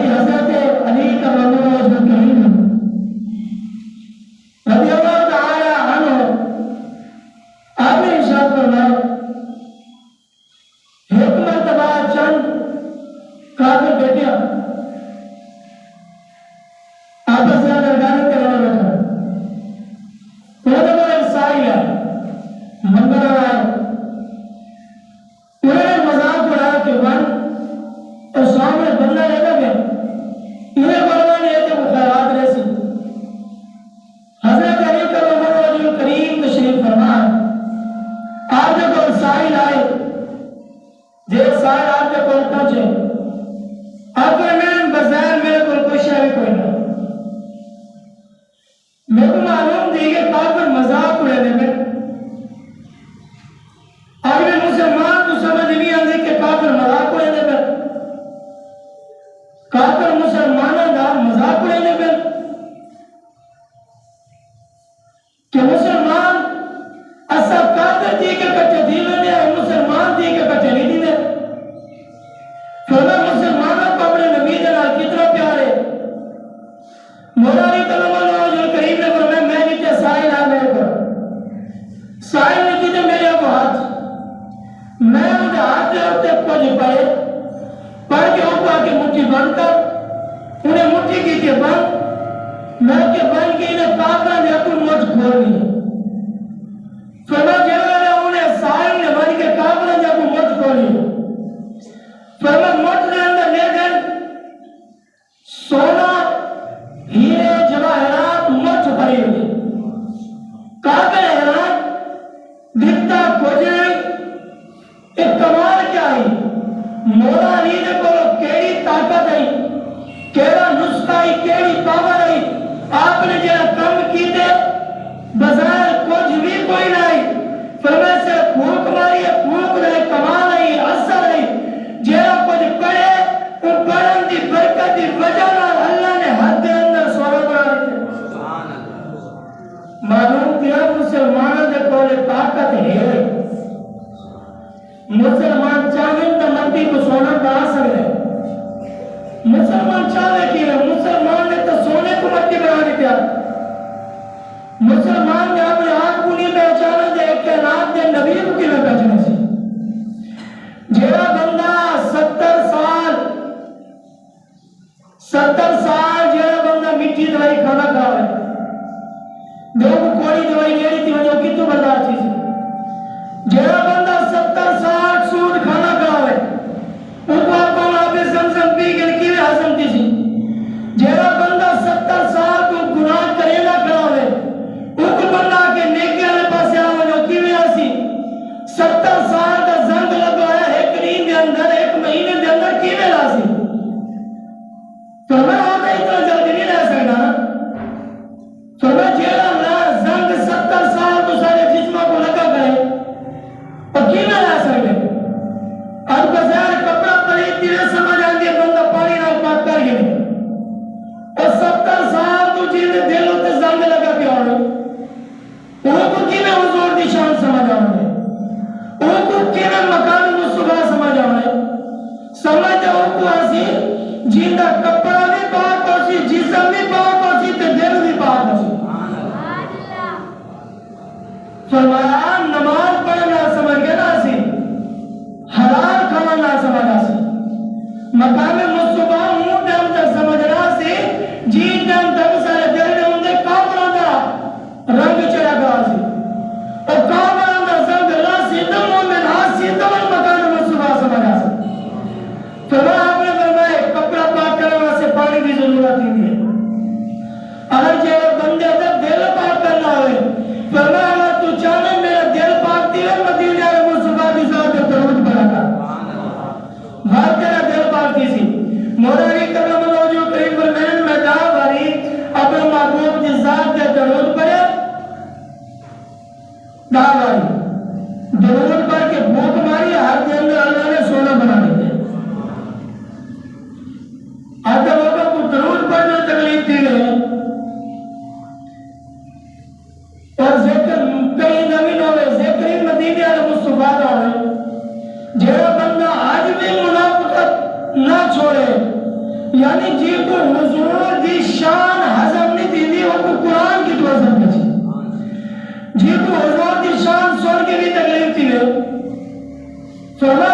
بھائی حضرت علی کرم اللہ وجہ کریم رضی اللہ تعالی عنہ آپ نے ارشاد فرمایا ایک مرتبہ چند کافر بیٹیاں آپس میں لڑائی کرنے لگا بڑا سائل ہے منظر آ رہا ہے انہوں نے مذاق اڑایا کہ ون اور سامنے بندہ لگا گیا انہیں بڑھوا نہیں تھے وہ خیرات رہے سی حضرت علی کرم اللہ وجہ کریم تشریف فرما آپ جب کوئی سائل آئے جب سائل آپ جب کوئی پہنچے آپ نے میں بظاہر میرے کو کوئی شہر کوئی نہ میرے کو معلوم دی کہ کافر مذاق اڑانے میں آج میں مسلمان تو سمجھ نہیں آتی کہ کافر مذاق اڑانے میں کافر مسلمانوں کا مذاق اڑانے میں کہ مسلمان ایسا کافر دی کے کٹے دیوے نے مسلمان دی کے کٹے نہیں دینے فرما مسلمانوں کو اپنے نبی جنال کتنا پیارے مولا علی کرم اللہ وجہ کریم نے فرمایا میں نیچے سائل آ میرے پر سائل نے کیجئے میرے کو ہاتھ میں انہیں ہاتھ دے ہوتے کچھ پڑھ کے اوپر کے مٹھی بند کر انہیں مٹھی کی کے بند میں کے بند کی انہیں کافرہ نے اپن مجھ کھولنی ہے فرما جگہ نے انہیں سائل نے بند کے کافرہ نے اپن مجھ کھولنی ہے فرما مجھ نے اندر لے گئے سونا ہیرے جواہرات مجھ بھری ہوئی کافر حیران دکھتا کھوجے ایک کمال کیا ہے مولا علی نے بولو کیڑی طاقت ہے کیڑا نسخہ ہے کیڑی پاور ہے آپ نے جہاں کم کی دے بظاہر کچھ بھی کوئی نہیں فرمائے سے پھوک ماری ہے پھوک رہے کمال ہے اثر ہے جہاں کچھ پڑے ان پڑھن دی برکت دی وجہ اللہ نے حد دے اندر سورہ بڑھا رکھے معلوم کیا مسلمانوں دے کولے طاقت ہے مسلمان چاہیں تو مندی کو سونا کہا سکتے مسلمان چاہے کی ہے مسلمان نے تو سونے کو مٹی بنا دیا مسلمان نے اپنے آپ کو نہیں پہچانا دے ایک کائنات دے نبی کو کی میں پہچانا سی جیڑا بندہ 70 سال جیڑا بندہ مٹی دوائی کھانا کھا رہا ہے دو کو کوڑی دوائی لے رہی تھی وجہ کی تو برداشت چیز جیڑا بندہ 70 سال سود کھانا کھا رہا ہے ان کو آپ آبے زمزم پی کے لکھی ہوئے حسن تھی سی جیڑا بندہ 70 سال کو گناہ کرے نہ کھا رہا ہے ان کو بندہ کے نیکی والے پاس آوے جو کی ہوئے آسی 70 سال کا زنگ لگوایا ایک دن دے اندر ایک مہینے دے اندر کی ہوئے لاسی تو میں آتا اتنا جلدی نہیں رہ سکتا نا تو میں جیڑا زنگ 70 سال تو سارے جسمہ کو لگا کرے اور کی میں رہ سکتے اور بظاہر کپڑا پلیت تیرے سمجھ آنگے بندہ پانی نہ پاک کر گئے اور 70 سال تو جینے دل ہوتے زنگ لگا پہ آنے وہ کو کی میں حضور دی شان سمجھ آنے وہ کو کی میں مقام مصطفیٰ سمجھ آنے سمجھ وہ کو ایسی جیندہ کپڑا بھی پاک ہوسی جسم بھی پاک ہوسی تے دل بھی پاک ہوسی فرمایا نماز پڑھنا سمجھ گیا نا سی حلال کھانا نہ سمجھا سی مقام مصطفیٰ ہوں ٹائم تک سمجھنا سی جی ٹائم تک سارے دل نے اندے کافروں دا رنگ چڑھا گا سی اور کافروں دا زنگ اللہ سی دم مومن آسی دم مقام مصطفیٰ سمجھا سی فرمایا آپ نے فرمائے کپڑا پاک کرنا سے پانی کی ضرورت ہی ہے اگر جے بندے دا دل پاک کرنا ہوئے فرمایا اگر تو چاہنے میرا دل پاک دیئے مدینہ مصطفیٰ کی ذات درود پڑھا گا بھار تیرا دل پاک دی سی مولا علی کرم اللہ وجہ کریم فرمائن میں دا بھاری اپنے محبوب کی ذات دے درود پڑھے دا بھاری درود پڑھ کے بھوک ماری ہر کے اندر اللہ نے سونا بنا دیتے آدھا لوگوں کو درود پڑھنے تکلیف دی گئے اور ذکر کئی زمین ہوئے ذکری مدینہ مصطفیٰ ہوئے جیڑا بندہ آج بھی منافقت نہ چھوڑے یعنی جی کو حضور دی شان ہضم نہیں دی دی وہ کو قرآن کی تو ہضم نہیں جی کو حضور دی شان سن کے بھی تکلیف تھی فرمایا